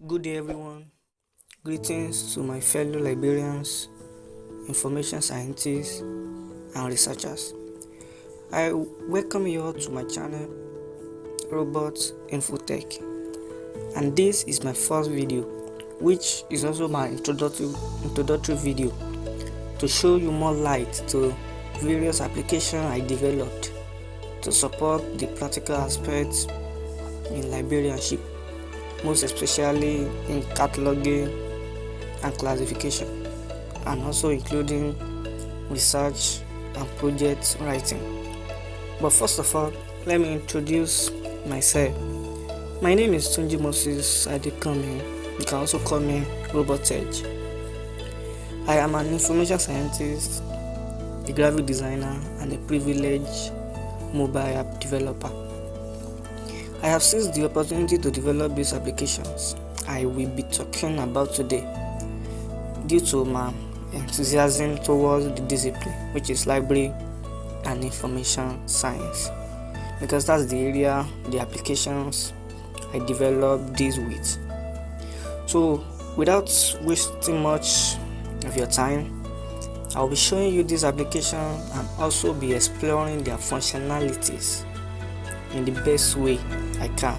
Good day, everyone. Greetings to my fellow librarians, information scientists, and researchers. I welcome you all to my channel, Robot Infotech, and this is my first video, which is also my introductory video to show you more light to various applications I developed to support the practical aspects in librarianship, most especially in cataloging and classification, and also including research and project writing. But first of all, let me introduce myself. My name is Tunji Moses Adekami. You can also call me Robot Edge. I am an information scientist, a graphic designer, and a privileged mobile app developer. I have seized the opportunity to develop these applications I will be talking about today due to my enthusiasm towards the discipline, which is library and information science, because that's the area, the applications I develop these with. So without wasting much of your time, I'll be showing you this application and also be exploring their functionalities in the best way I can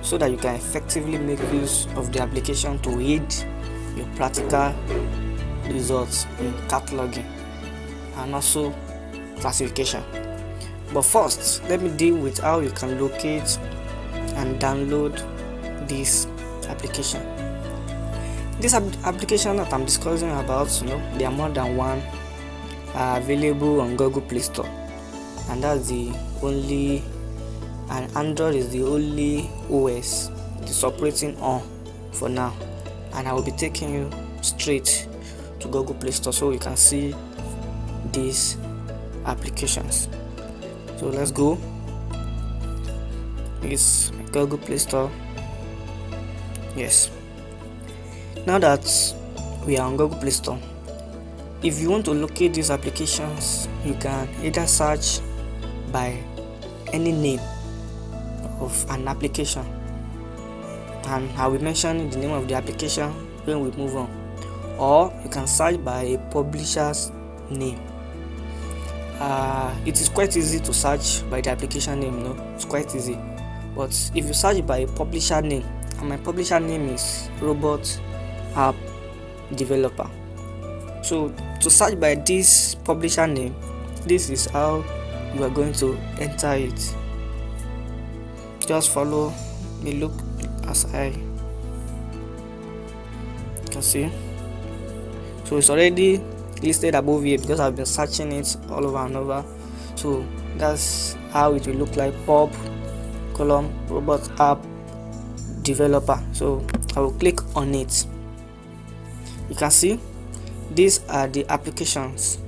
so that you can effectively make use of the application to aid your practical results in cataloging and also classification. But first, let me deal with how you can locate and download this application. This application that I'm discussing about, there are more than one available on Google Play Store, and that's the only, and Android is the only OS it is operating on for now. And I will be taking you straight to Google Play Store so you can see these applications. So let's go. It's Google Play Store. Yes. Now that we are on Google Play Store, if you want to locate these applications, you can either search by any name of an application, and I will mention the name of the application when we move on, or you can search by a publisher's name. It is quite easy to search by the application name, it's quite easy. But if you search by a publisher name, and my publisher name is Robot App Developer, so to search by this publisher name, this is how you are going to enter it. Just follow me, look as I can see. So it's already listed above here because I've been searching it all over and over. So that's how it will look like: pub column Robot App Developer. So I will click on it. You can see these are the applications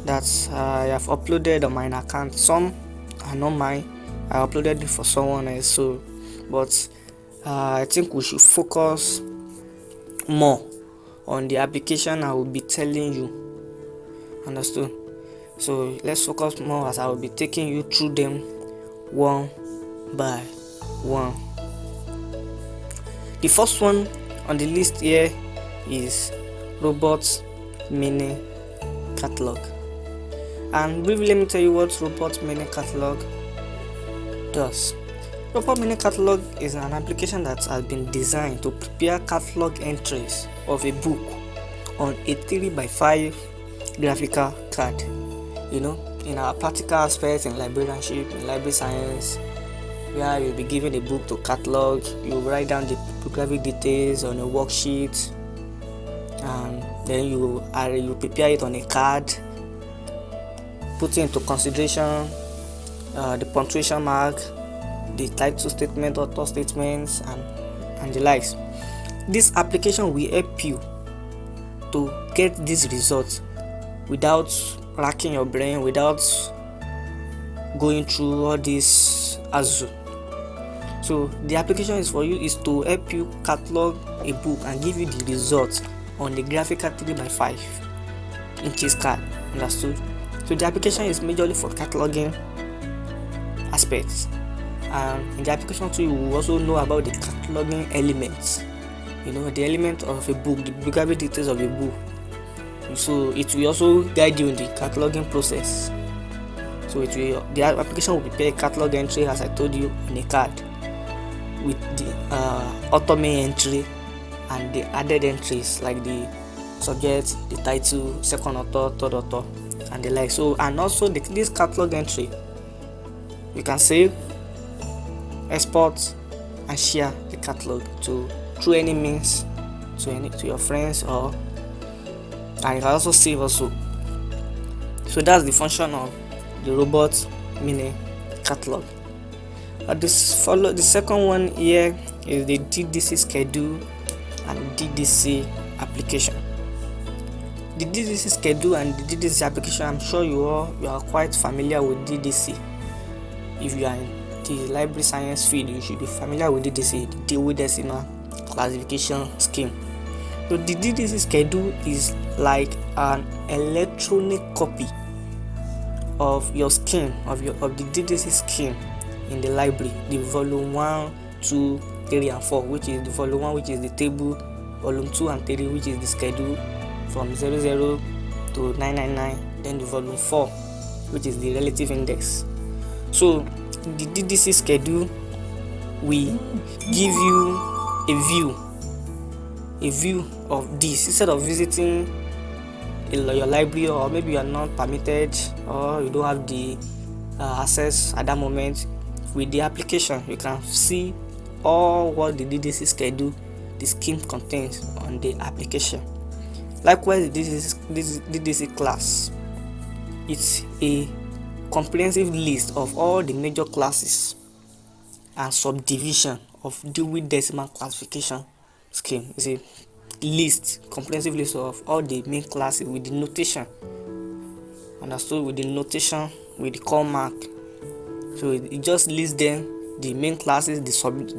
that I have uploaded on my account. Some are not mine, I uploaded it for someone else. So but I think we should focus more on the application I will be telling you. Understood? So let's focus more as I will be taking you through them one by one. The first one on the list here is Robot Mini Catalog. And briefly, let me tell you what Robot Mini Catalog does. Robot Mini Catalog is an application that has been designed to prepare catalog entries of a book on a 3x5 graphical card. In our practical aspects in librarianship, in library science, where you'll be given a book to catalog, you write down the graphic details on a worksheet, and then you prepare it on a card, put into consideration the punctuation mark, the title statement, author statements, and the likes. This application will help you to get these results without racking your brain, without going through all this hassle. So the application is to help you catalog a book and give you the results on the graphical 3x5 inches card. Understood? So the application is majorly for cataloging aspects. And in the application too, you will also know about the cataloging elements, the element of a book, the bibliographical details of a book. So it will also guide you in the cataloging process. So the application will prepare a catalog entry, as I told you, on a card with the author main entry and the added entries like the subject, the title, second author, third author, and the like. So, and also this catalog entry, you can save, export, and share the catalog through any means to your friends, and you can also save also. So that's the function of the robot mini catalog. The second one here is the DDC schedule and DDC application. The DDC schedule and the DDC application, I'm sure you are quite familiar with DDC. If you are in the library science field, you should be familiar with DDC, the Dewey Decimal Classification Scheme. So the DDC schedule is like an electronic copy of your scheme, of the DDC scheme in the library, the volume 1, 2, 3 and 4, which is the volume 1, which is the table, volume 2 and 3, which is the schedule from 00 to 999, then the volume 4, which is the relative index. So the DDC schedule will give you a view of this. Instead of visiting your library, or maybe you are not permitted, or you don't have the access at that moment, with the application you can see all what the DDC schedule, the scheme contains on the application. Likewise, this DDC class, it's a comprehensive list of all the major classes and subdivision of Dewey Decimal Classification Scheme. It's a comprehensive list of all the main classes with the notation, understood, with the notation, with the call mark. So it just lists them, the main classes, the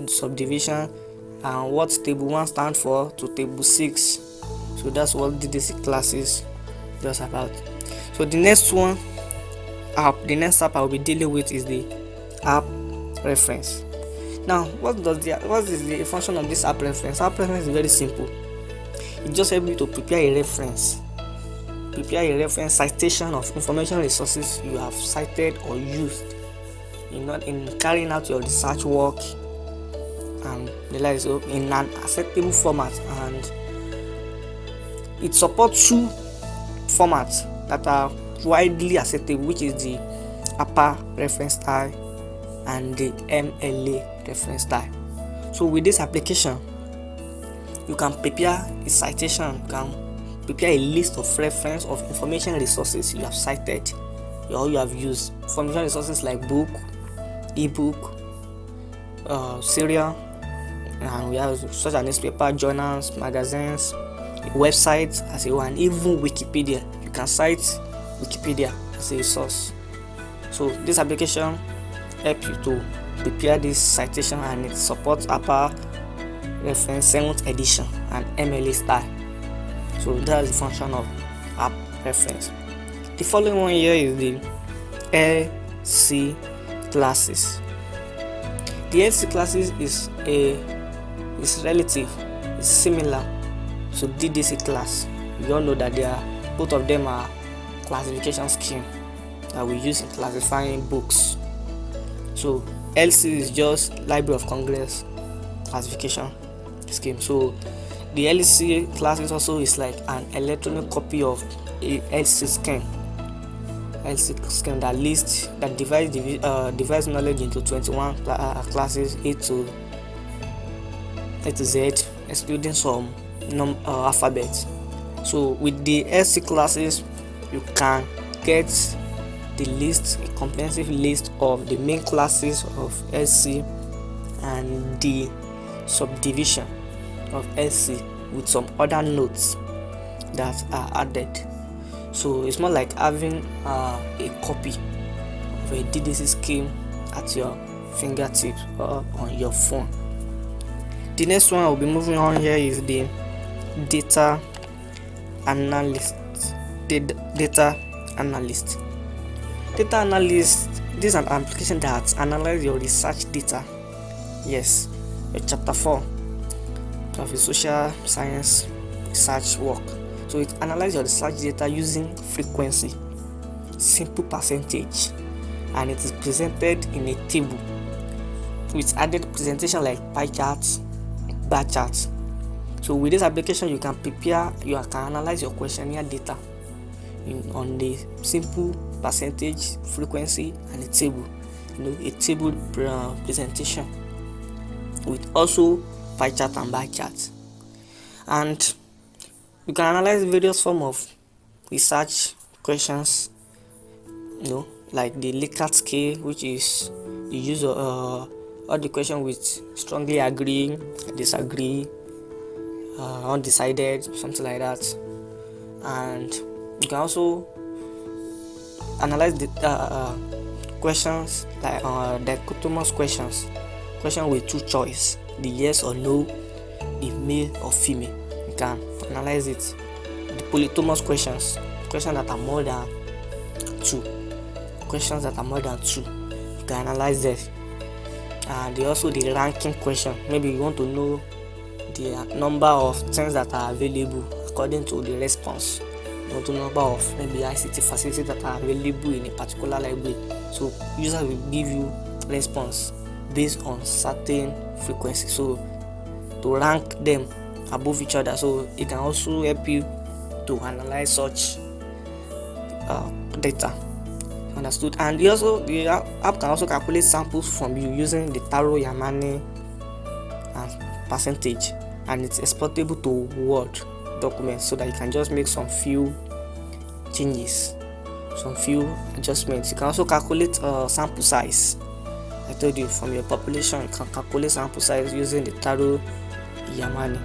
subdivision, and what table 1 stands for to table 6. So that's what DDC classes does about. So the next app I will be dealing with is the app reference. Now, what is the function of this app reference? App reference is very simple. It just helps you to prepare a reference citation of information resources you have cited or used in carrying out your research work and the like, so in an acceptable format. And it supports 2 formats that are widely acceptable, which is the APA reference style and the MLA reference style. So with this application, you can prepare a citation, you can prepare a list of reference of information resources you have cited or you have used. Information resources like book, ebook, serial, and we have such as newspaper, journals, magazines, websites as a one, even Wikipedia. You can cite Wikipedia as a source. So this application helps you to prepare this citation, and it supports APA reference 7th edition and MLA style. So that is the function of app reference. The following one here is the LC classes. The LC classes is relative, is similar to DDC class. We all know that both of them are classification scheme that we use in classifying books. So LC is just Library of Congress classification scheme. So the LC classes also is like an electronic copy of a LC scheme. LC scheme that divides knowledge into 21 classes, A to Z, excluding some alphabets. So with the LC classes, you can get the list, a comprehensive list of the main classes of LC and the subdivision of LC with some other notes that are added. So it's more like having a copy of a DDC scheme at your fingertips or on your phone. The next one I'll be moving on here is the data analyst. Data analyst this is an application that analyzes your research data. Yes, your chapter 4 of your social science research work. So it analyzes your research data using frequency, simple percentage, and it is presented in a table with added presentation like pie charts, bar charts. So with this application, you can analyze your questionnaire data on the simple percentage, frequency, and a table. A table presentation with also pie chart and bar chart. And you can analyze various forms of research questions, like the Likert scale, which is the use of all the questions with strongly agree, disagree, undecided, something like that. And you can also analyze the questions like dichotomous questions with two choice, the yes or no, the male or female. You can analyze it. The polytomous questions that are more than two, you can analyze that. And also the ranking question, maybe you want to know the number of things that are available according to the response, the number of maybe ICT facilities that are available in a particular library. So users will give you response based on certain frequency, so to rank them above each other. So it can also help you to analyze such data. Understood? And the app can also calculate samples from you using the Taro Yamane and percentage, and it's exportable to Word documents so that you can just make some few changes, some few adjustments. You can also calculate sample size. I told you, from your population you can calculate sample size using the Taro Yamane.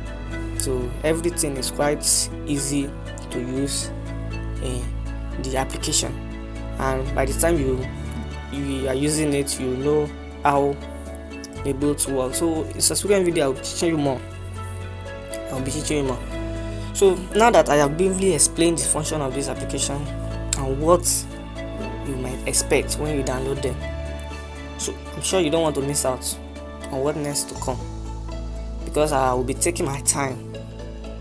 So everything is quite easy to use in the application, and by the time you are using it, you know how able to work. So it's a student video. I'll be teaching you more. So now that I have briefly explained the function of this application and what you might expect when you download them, so I'm sure you don't want to miss out on what next to come, because I will be taking my time.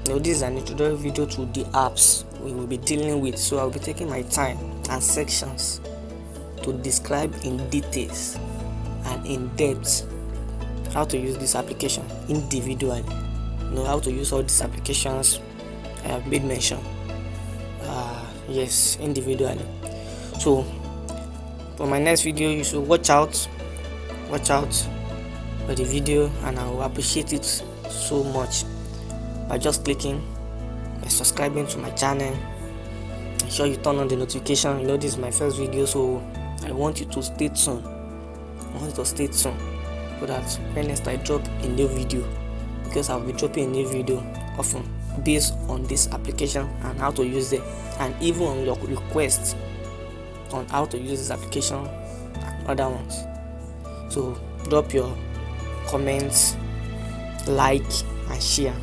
This is an introductory video to the apps we will be dealing with, so I will be taking my time and sections to describe in details and in depth how to use this application individually. How to use all these applications I have made mention. Yes, individually. So for my next video, you should watch out for the video, and I will appreciate it so much by just clicking, by subscribing to my channel. Ensure you turn on the notification. This is my first video, so I want you to stay tuned. So that when next I drop a new video, because I'll be dropping a new video often based on this application and how to use it, and even on your requests on how to use this application and other ones. So drop your comments, like and share.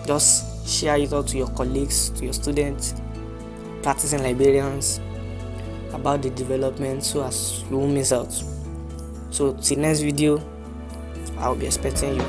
Just share it out to your colleagues, to your students, practicing librarians, about the development, so as you won't miss out. So till next video, I'll be expecting you.